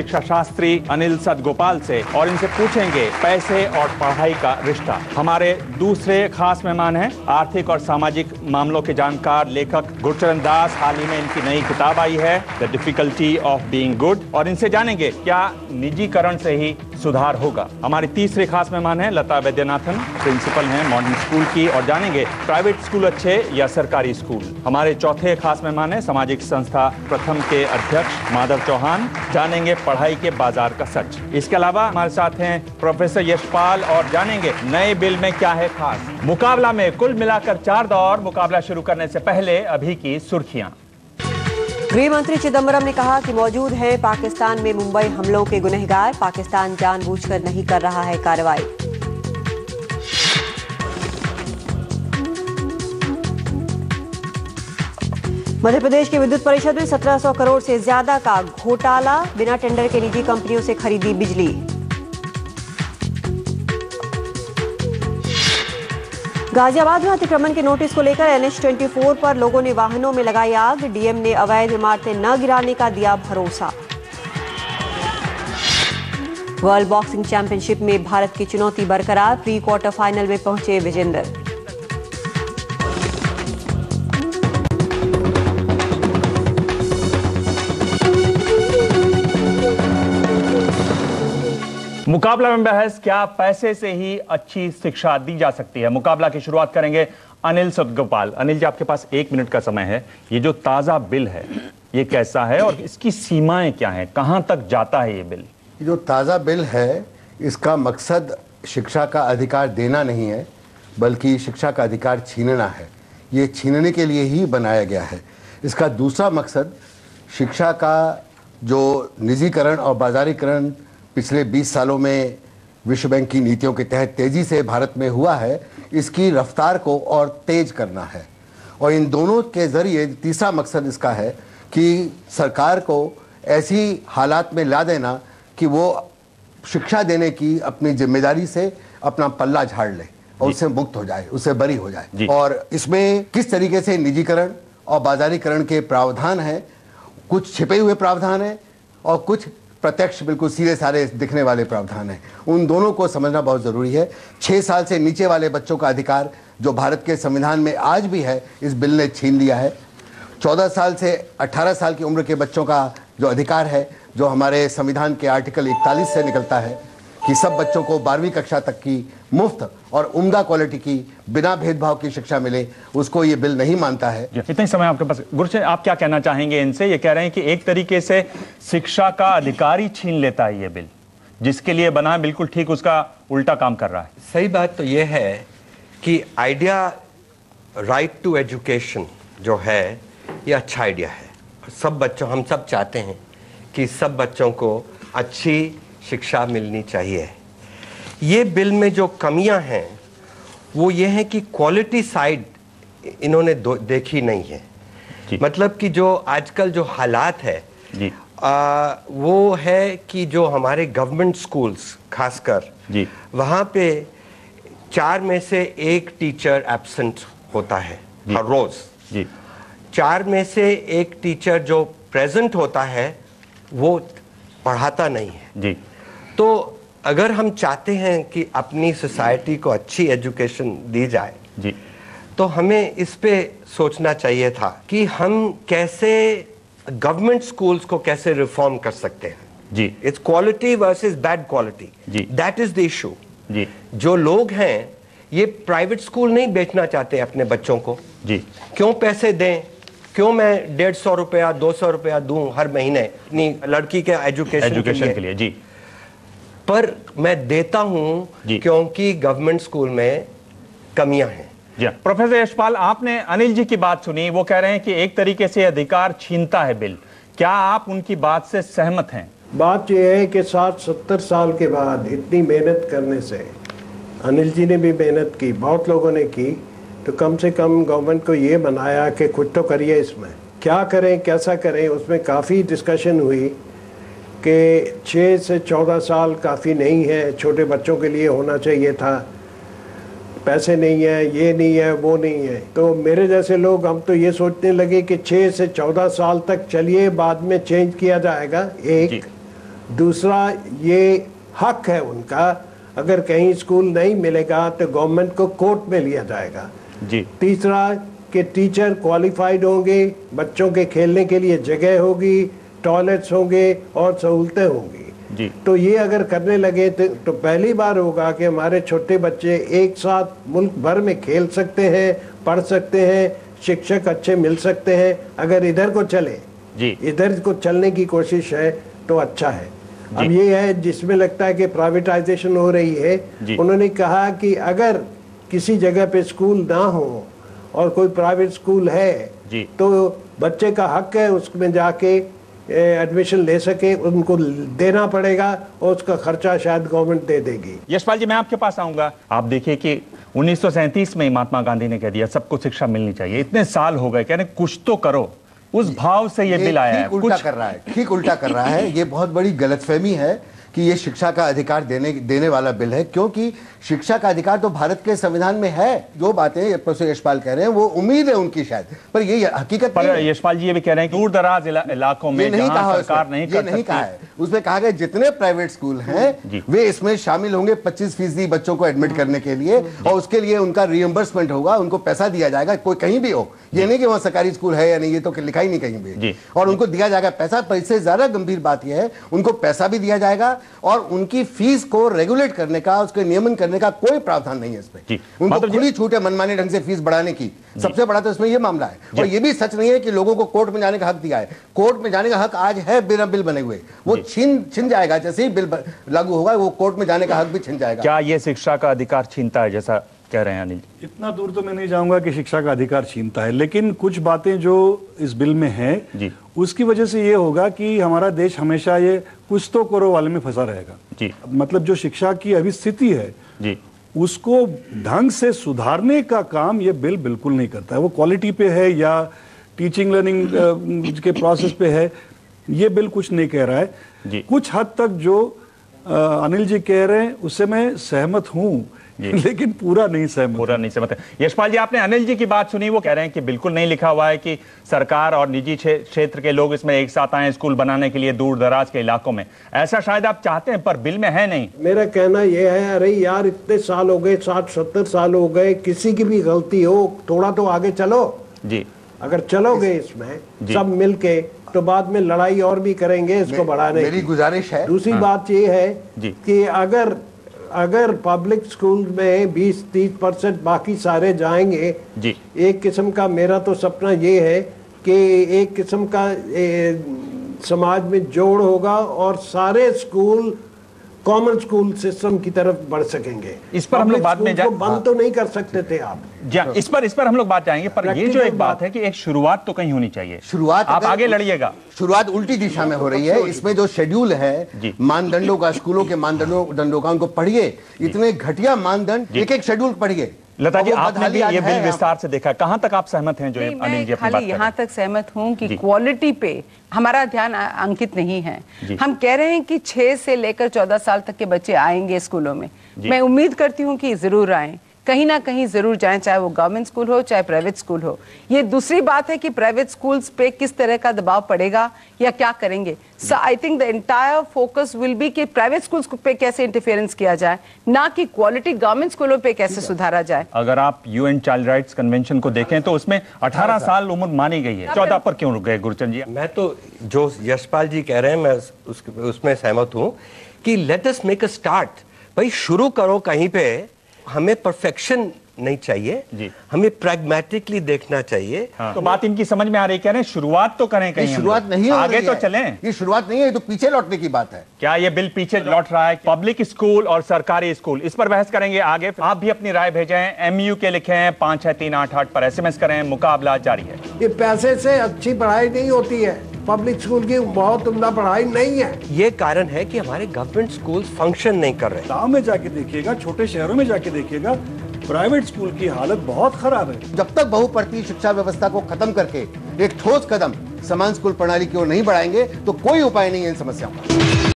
शिक्षा शास्त्री अनिल सदगोपाल से और इनसे पूछेंगे पैसे और पढ़ाई का रिश्ता। हमारे दूसरे खास मेहमान हैं आर्थिक और सामाजिक मामलों के जानकार लेखक गुरचरण दास। हाल ही में इनकी नई किताब आई है the difficulty of being good और इनसे जानेंगे क्या निजीकरण से ही सुधार होगा। हमारी तीसरे खास मेहमान हैं लता वैद्यनाथन, प्रिंसिपल हैं मॉडर्न स्कूल की और जानेंगे प्राइवेट स्कूल अच्छे या सरकारी स्कूल। हमारे चौथे खास मेहमान हैं सामाजिक संस्था प्रथम के अध्यक्ष माधव चौहान, जानेंगे पढ़ाई के बाजार का सच। इसके अलावा हमारे साथ हैं प्रोफेसर यशपाल और जानेंगे नए बिल में क्या है खास। मुकाबला में कुल मिलाकर 4 दौर। मुकाबला शुरू करने से पहले अभी की सुर्खियां। गृह मंत्री चिदंबरम ने कहा कि मौजूद है पाकिस्तान में मुंबई हमलों के गुनहगार, पाकिस्तान जानबूझकर नहीं कर रहा है कार्रवाई। मध्य प्रदेश की विद्युत परिषद में 1700 करोड़ से ज्यादा का घोटाला, बिना टेंडर के निजी कंपनियों से खरीदी बिजली। गाजियाबाद में अतिक्रमण के नोटिस को लेकर NH24 पर लोगों ने वाहनों में लगाई आग, डीएम ने अवैध इमारतें न गिराने का दिया भरोसा। वर्ल्ड बॉक्सिंग चैंपियनशिप में भारत की चुनौती बरकरार, प्री क्वार्टर फाइनल में पहुंचे विजेंदर। मुकाबला में बहस, क्या पैसे से ही अच्छी शिक्षा दी जा सकती है। मुकाबला की शुरुआत करेंगे अनिल सदगोपाल। अनिल जी, आपके पास 1 मिनट का समय है। ये जो ताजा बिल है ये कैसा है और इसकी सीमाएं क्या हैं, कहां तक जाता है ये बिल? ये जो ताजा बिल है इसका मकसद शिक्षा का अधिकार देना नहीं है बल्कि शिक्षा का अधिकार छीनना है। ये छीनने के लिए ही बनाया गया है। इसका दूसरा मकसद शिक्षा का जो निजीकरण और बाजारीकरण पिछले 20 सालों में विश्व बैंक की नीतियों के तहत तेजी से भारत में हुआ है, इसकी रफ्तार को और तेज करना है। और इन दोनों के जरिए तीसरा मकसद इसका है कि सरकार को ऐसी हालात में ला देना कि वो शिक्षा देने की अपनी जिम्मेदारी से अपना पल्ला झाड़ ले और उससे मुक्त हो जाए, उससे बरी हो जाए। और इसमें किस तरीके से निजीकरण और बाजारीकरण के प्रावधान हैं, कुछ छिपे हुए प्रावधान हैं और कुछ प्रत्यक्ष बिल्कुल सीधे सारे दिखने वाले प्रावधान हैं। उन दोनों को समझना बहुत ज़रूरी है। 6 साल से नीचे वाले बच्चों का अधिकार जो भारत के संविधान में आज भी है, इस बिल ने छीन लिया है। 14 साल से 18 साल की उम्र के बच्चों का जो अधिकार है, जो हमारे संविधान के आर्टिकल 41 से निकलता है कि सब बच्चों को 12वीं कक्षा तक की मुफ्त और उम्दा क्वालिटी की बिना भेदभाव की शिक्षा मिले, उसको ये बिल नहीं मानता है। इतना ही समय आपके पास। गुरचरण, आप क्या कहना चाहेंगे इनसे? ये कह रहे हैं कि एक तरीके से शिक्षा का अधिकार ही छीन लेता है ये बिल, जिसके लिए बना है बिल्कुल ठीक उसका उल्टा काम कर रहा है। सही बात तो ये है कि आइडिया राइट टू एजुकेशन जो है ये अच्छा आइडिया है। सब बच्चों, हम सब चाहते हैं कि सब बच्चों को अच्छी शिक्षा मिलनी चाहिए। ये बिल में जो कमियां हैं वो ये है कि क्वालिटी साइड इन्होंने देखी नहीं है। मतलब कि जो आजकल जो हालात है वो है कि जो हमारे गवर्नमेंट स्कूल्स खासकर वहाँ पे 4 में से 1 टीचर एब्सेंट होता है हर रोज। 4 में से 1 टीचर जो प्रेजेंट होता है वो पढ़ाता नहीं है। तो अगर हम चाहते हैं कि अपनी सोसाइटी को अच्छी एजुकेशन दी जाए तो हमें इस पे सोचना चाहिए था कि हम कैसे गवर्नमेंट स्कूल्स को कैसे रिफॉर्म कर सकते हैं। It's quality versus bad quality, that is the issue. जो लोग हैं ये प्राइवेट स्कूल नहीं बेचना चाहते अपने बच्चों को। क्यों पैसे दें, क्यों मैं 150 रुपया 200 रुपया दूं हर महीने अपनी लड़की के एजुकेशन के लिए। पर मैं देता हूं क्योंकि गवर्नमेंट स्कूल में कमियां हैं। प्रोफेसर यशपाल, आपने अनिल जी की बात सुनी, वो कह रहे हैं कि एक तरीके से अधिकार छीनता है बिल, क्या आप उनकी बात से सहमत हैं? बात यह है कि 60-70 साल के बाद इतनी मेहनत करने से, अनिल जी ने भी मेहनत की, बहुत लोगों ने की, तो कम से कम गवर्नमेंट को ये बनाया कि कुछ तो करिए, इसमें क्या करें कैसा करें। उसमें काफ़ी डिस्कशन हुई कि 6 से 14 साल काफ़ी नहीं है, छोटे बच्चों के लिए होना चाहिए था, पैसे नहीं है, ये नहीं है, वो नहीं है। तो मेरे जैसे लोग हम तो ये सोचने लगे कि 6 से 14 साल तक चलिए, बाद में चेंज किया जाएगा। एक दूसरा ये हक है उनका, अगर कहीं स्कूल नहीं मिलेगा तो गवर्नमेंट को कोर्ट में लिया जाएगा जी। तीसरा कि टीचर क्वालिफाइड होंगे, बच्चों के खेलने के लिए जगह होगी, टॉयलेट्स होंगे और सहूलतें होंगी जी। तो ये अगर करने लगे तो पहली बार होगा कि हमारे छोटे बच्चे एक साथ मुल्क भर में खेल सकते हैं, पढ़ सकते हैं, शिक्षक अच्छे मिल सकते हैं। अगर इधर को चले जी। इधर को चलने की कोशिश है तो अच्छा है। अब ये है जिसमें लगता है कि प्राइवेटाइजेशन हो रही है। उन्होंने कहा कि अगर किसी जगह पे स्कूल ना हो और कोई प्राइवेट स्कूल है तो बच्चे का हक है उसमें जाके एडमिशन ले सके, उनको देना पड़ेगा और उसका खर्चा शायद गवर्नमेंट दे देगी। यशपाल जी, मैं आपके पास आऊंगा। आप देखिए कि 1937 में महात्मा गांधी ने कह दिया सबको शिक्षा मिलनी चाहिए। इतने साल हो गए, कहने कुछ तो करो, उस भाव से ये बिल आया है। उल्टा कर रहा है, ठीक उल्टा कर रहा है। ये बहुत बड़ी गलतफहमी है कि ये शिक्षा का अधिकार देने वाला बिल है, क्योंकि शिक्षा का अधिकार तो भारत के संविधान में है। जो बातें प्रोफेसर यशपाल कह रहे हैं वो उम्मीद है उनकी शायद, पर ये हकीकत पर यशपाल जी ये भी कह रहे हैं दूर दराज इलाकों में नहीं कहा सरकार नहीं कर सकती। कहा है, उसमें कहा गया जितने प्राइवेट स्कूल हैं वे इसमें शामिल होंगे 25% बच्चों को एडमिट करने के लिए, और उसके लिए उनका रिएम्बर्समेंट होगा, उनको पैसा दिया जाएगा। कोई कहीं भी हो, ये नहीं कि वहां सरकारी स्कूल है या नहीं, ये तो लिखा ही नहीं कहीं भी, और उनको दिया जाएगा पैसा। पर इससे ज्यादा गंभीर बात यह है उनको पैसा भी दिया जाएगा और उनकी फीस को रेगुलेट करने का, उसके नियमन करने का कोई प्रावधान नहीं है इसमें। उनको खुली छूट है मनमाने ढंग से फीस बढ़ाने की। सबसे बड़ा तो इसमें यह मामला है। और यह भी सच नहीं है कि लोगों को कोर्ट में जाने का हक दिया है। कोर्ट में जाने का हक आज है बिना बिल बने हुए, वो छिन जाएगा। जैसे ही बिल लागू होगा वो कोर्ट में जाने का हक भी छिन जाएगा। क्या ये शिक्षा का अधिकार छीनता है जैसा कह रहे हैं अनिल? इतना दूर तो मैं नहीं जाऊंगा कि शिक्षा का अधिकार छीनता है, लेकिन कुछ बातें जो इस बिल में हैं उसकी वजह से ये होगा कि हमारा देश हमेशा ये कुछ तो करो वाले में फंसा रहेगा जी। मतलब जो शिक्षा की अभी स्थिति है जी, उसको ढंग से सुधारने का काम ये बिल बिल्कुल नहीं करता है। वो क्वालिटी पे है या टीचिंग लर्निंग के प्रोसेस पे है, ये बिल कुछ नहीं कह रहा है जी। कुछ हद तक जो अनिल जी कह रहे हैं उससे मैं सहमत हूं, लेकिन पूरा नहीं सहमत है। यशपाल जी, आपने अनिल जी की बात सुनी, वो कह रहे हैं कि बिल्कुल नहीं लिखा हुआ है कि सरकार और निजी क्षेत्र के लोग इसमें एक साथ आए स्कूल बनाने के लिए दूर दराज के इलाकों में। ऐसा शायद आप चाहते हैं पर बिल में है नहीं। मेरा कहना यह है, अरे यार इतने साल हो गए, 60-70 साल हो गए, किसी की भी गलती हो थोड़ा तो आगे चलो जी। अगर चलोगे इसमें सब मिलके तो बाद में लड़ाई और भी करेंगे इसको बढ़ाने। मेरी गुजारिश है। दूसरी बात ये है कि अगर पब्लिक स्कूल में 20-30% बाकी सारे जाएंगे जी। एक किस्म का मेरा तो सपना ये है कि एक किस्म का समाज में जोड़ होगा और सारे स्कूल कॉमन स्कूल सिस्टम की तरफ बढ़ सकेंगे। इस पर हम लोग बाद में बंद तो नहीं कर सकते थे आप। इस पर हम लोग बात जाएंगे, पर ये जो एक बात है कि एक शुरुआत तो कहीं होनी चाहिए। शुरुआत आप आगे लड़िएगा। शुरुआत उल्टी दिशा में हो रही है। इसमें जो शेड्यूल है मानदंडों का, स्कूलों के मानदंडों का, उनको पढ़िए। इतने घटिया मानदंड, एक शेड्यूल पढ़िए। लता जी, आपने भी ये बिल विस्तार से देखा, कहां तक आप सहमत हैं? जो अनिल जी अपनी बात यहाँ तक सहमत हूँ कि क्वालिटी पे हमारा ध्यान अंकित नहीं है। हम कह रहे हैं कि 6 से लेकर 14 साल तक के बच्चे आएंगे स्कूलों में। मैं उम्मीद करती हूँ कि जरूर आए, कहीं ना कहीं जरूर जाएं, चाहे वो गवर्नमेंट स्कूल हो चाहे प्राइवेट स्कूल हो। ये दूसरी बात है कि प्राइवेट स्कूल्स पे किस तरह का दबाव पड़ेगा या क्या करेंगे। So I think the entire focus will be कि प्राइवेट स्कूल्स पे कैसे इंटरफेरेंस किया जाए, ना कि क्वालिटी गवर्नमेंट स्कूलों पे कैसे सुधारा जाए। अगर आप यूएन चाइल्ड राइट्स कन्वेंशन को देखें तो उसमें 18 साल उम्र मानी गई है। 14 पर क्यों रुक गए गुरचंद जी? मैं तो जो यशपाल जी कह रहे हैं मैं उसमें सहमत हूं कि let us make a start. भाई शुरू करो कहीं पे। हमें परफेक्शन नहीं चाहिए जी। हमें प्रैग्मेटिकली देखना चाहिए। तो बात इनकी समझ में आ रही, कह रहे हैं शुरुआत तो करें कहीं। शुरुआत नहीं आगे तो चलें। ये शुरुआत नहीं है, ये तो पीछे लौटने की बात है। क्या ये बिल पीछे लौट रहा है? पब्लिक स्कूल और सरकारी स्कूल, इस पर बहस करेंगे आगे। आप भी अपनी राय भेजें, MU के लिखें 566388 पर SMS करें। मुकाबला जारी है। ये पैसे से अच्छी पढ़ाई नहीं होती है। पब्लिक स्कूल की बहुत उम्दा पढ़ाई नहीं है। ये कारण है कि हमारे गवर्नमेंट स्कूल फंक्शन नहीं कर रहे। गांव में जाके देखिएगा, छोटे शहरों में जाके देखिएगा, प्राइवेट स्कूल की हालत बहुत खराब है। जब तक बहुपरतीय शिक्षा व्यवस्था को खत्म करके एक ठोस कदम समान स्कूल प्रणाली की ओर नहीं बढ़ाएंगे तो कोई उपाय नहीं है इन समस्याओं का।